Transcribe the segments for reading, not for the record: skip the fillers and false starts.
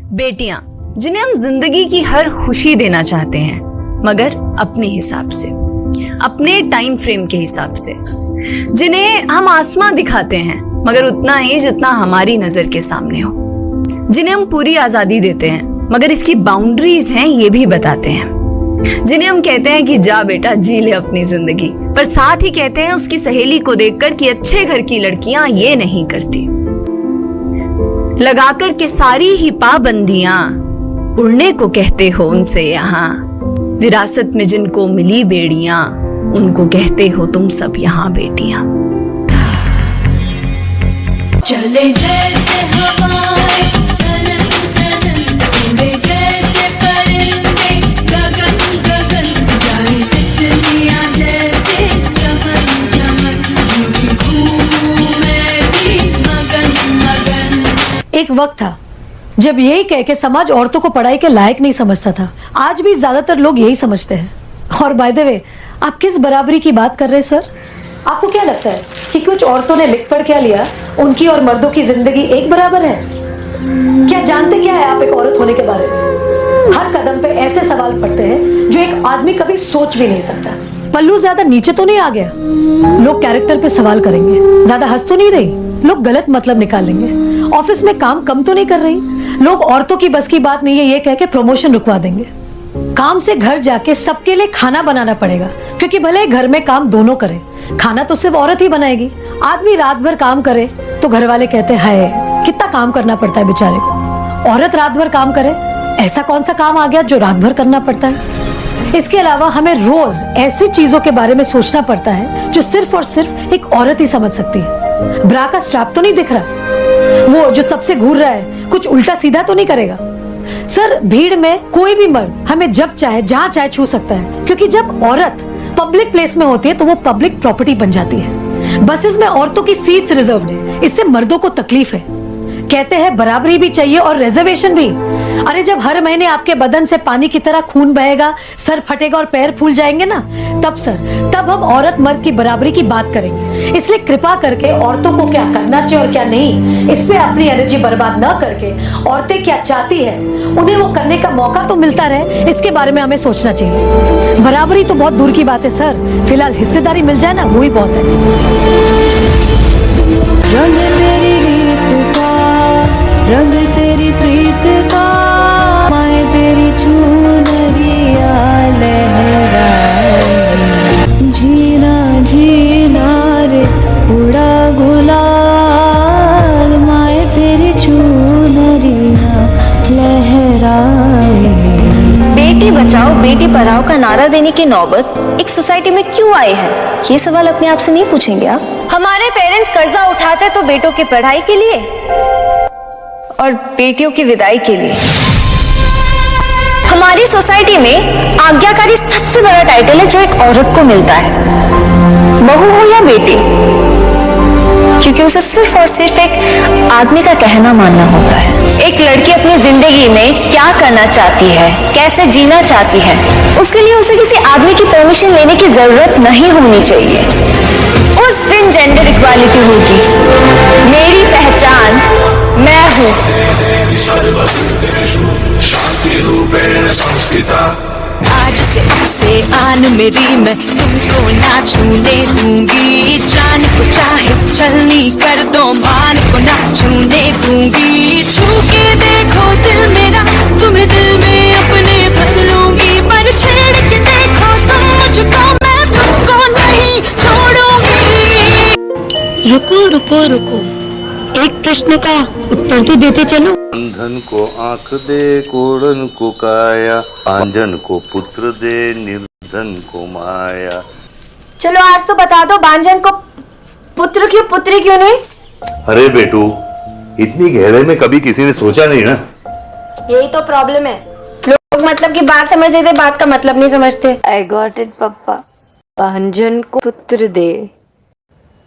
बेटियां जिन्हें हम जिंदगी की हर खुशी देना चाहते हैं, मगर अपने हिसाब से, अपने टाइम फ्रेम के हिसाब से, जिन्हें हम आसमां दिखाते हैं मगर उतना ही जितना हमारी नजर के सामने हो, जिन्हें हम पूरी आजादी देते हैं मगर इसकी बाउंड्रीज हैं ये भी बताते हैं, जिन्हें हम कहते हैं कि जा बेटा जी ले अपनी जिंदगी, पर साथ ही कहते हैं उसकी सहेली को देखकर कि अच्छे घर की लड़कियां ये नहीं करती। लगाकर के सारी ही पाबंदियां उड़ने को कहते हो उनसे यहाँ, विरासत में जिनको मिली बेड़ियां उनको कहते हो तुम सब यहाँ बेटियां। चले जैसे हवाएं सनम सनम, उड़े जैसे परिंदे गगन गगन, जाए तितलियां जैसे चमन चमन, घूमूं मैं भी मगन मगन। एक वक्त था जब यही कह के समाज औरतों को पढ़ाई के लायक नहीं समझता था। आज भी ज्यादातर लोग यही समझते हैं। और बाय द वे, आप किस बराबरी की बात कर रहे हैं सर? आपको क्या लगता है कि कुछ औरतों ने लिख पढ़ क्या लिया, उनकी और मर्दों की जिंदगी एक बराबर है? क्या जानते क्या है आप एक औरत होने के बारे में? हर कदम पे ऐसे सवाल पड़ते हैं जो एक आदमी कभी सोच भी नहीं सकता। पल्लू ज्यादा नीचे तो नहीं आ गया? लोग कैरेक्टर पे सवाल करेंगे। ज्यादा हंस तो नहीं रही? लोग गलत मतलब निकालेंगे। ऑफिस में काम कम तो नहीं कर रही? लोग औरतों की बस की बात नहीं है ये कह के प्रमोशन रुकवा देंगे। काम से घर जाके सबके लिए खाना बनाना पड़ेगा, क्योंकि भले घर में काम दोनों करें, खाना तो सिर्फ औरत ही बनाएगी। आदमी रात भर काम करे तो घर वाले कहते हैं कितना काम करना पड़ता है बेचारे को। औरत रात भर काम करे, ऐसा कौन सा काम आ गया जो रात भर करना पड़ता है? इसके अलावा हमें रोज ऐसी चीजों के बारे में सोचना पड़ता है जो सिर्फ और सिर्फ एक औरत ही समझ सकती है। ब्रा का स्ट्रैप तो नहीं दिख रहा, वो जो तब से घूर रहा है कुछ उल्टा सीधा तो नहीं करेगा? सर, भीड़ में कोई भी मर्द हमें जब चाहे जहां चाहे छू सकता है, क्योंकि जब औरत पब्लिक प्लेस में होती है तो वो पब्लिक प्रॉपर्टी बन जाती है। बसेस में औरतों की सीट्स रिजर्व है, इससे मर्दों को तकलीफ है। कहते हैं बराबरी भी चाहिए और रिजर्वेशन भी। अरे जब हर महीने आपके बदन से पानी की तरह खून बहेगा, सर फटेगा और पैर फूल जाएंगे ना, तब हम औरत मर्द की बराबरी की बात करेंगे। इसलिए कृपा करके औरतों को क्या करना चाहिए और क्या नहीं, इस पे अपनी एनर्जी बर्बाद न करके औरतें क्या चाहती है उन्हें वो करने का मौका तो मिलता रहे, इसके बारे में हमें सोचना चाहिए। बराबरी तो बहुत दूर की बात है सर, फिलहाल हिस्सेदारी मिल जाए ना, वो ही बहुत है। रंग तेरी रीत का, रंग तेरी प्रीत का, माए तेरी चुनरिया लहराए, जीना जीना रे उड़ा गुलाल, माए तेरी चुनरिया लहराए। बेटी बचाओ बेटी पढ़ाओ का नारा देने की नौबत एक सोसाइटी में क्यों आई है? ये सवाल अपने आप से नहीं पूछेंगे आप? हमारे पेरेंट्स कर्जा उठाते तो बेटों की पढ़ाई के लिए और बेटियों की विदाई के लिए। हमारी सोसाइटी में आज्ञाकारी सबसे बड़ा टाइटल है जो एक औरत को मिलता है, बहू हो या बेटी, क्योंकि उसे सिर्फ और सिर्फ एक आदमी का कहना मानना होता है। एक लड़की अपनी जिंदगी में क्या करना चाहती है, कैसे जीना चाहती है, उसके लिए उसे किसी आदमी की परमिशन लेने की जरूरत नहीं होनी चाहिए। उस दिन जेंडर इक्वालिटी होगी। मेरी पहचान मैं हूँ। आज से आपसे आन मेरी, मैं तुमको ना छूने दूंगी। जान को चाहे छलनी कर दो, मान को ना छूने दूंगी। छू के देखो दिल मेरा, तुम्हें दिल में अपने भर लूंगी। पर छेड़ के देखो तुम मुझको, मैं तुमको नहीं छोड़ूंगी। रुको रुको रुको, एक प्रश्न का उत्तर तो देते चलो। अंधन को आंख दे, कोढ़न को काया, आंजन को पुत्र दे, निर्धन को माया। चलो आज तो बता दो, बांझन को पुत्र क्यों, पुत्री क्यों नहीं? अरे बेटू, इतनी गहरे में कभी किसी ने सोचा नहीं ना। यही तो प्रॉब्लम है, लोग मतलब की बात समझ लेते, बात का मतलब नहीं समझते। I got it पापा। बांझन को पुत्र दे,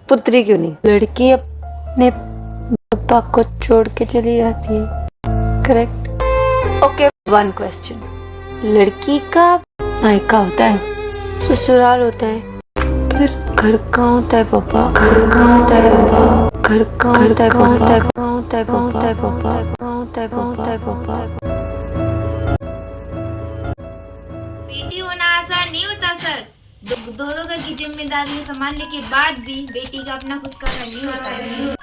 पुत्री क्यों नहीं? लड़की अपने पापा को छोड़ के चली जाती है, करेक्ट? Okay, one question. लड़की का मायका होता है, ससुराल होता है, फिर घर कहाँ होता है पापा? घर कहाँ होता है पापा? घर कहाँ होता है पापा? कहाँ होता है पापा? कहाँ होता है पापा? बेटी होना आसान नहीं होता सर। दोनों घर की जिम्मेदारी संभालने के बाद भी बेटी का अपना खुद का घर नहीं होता है।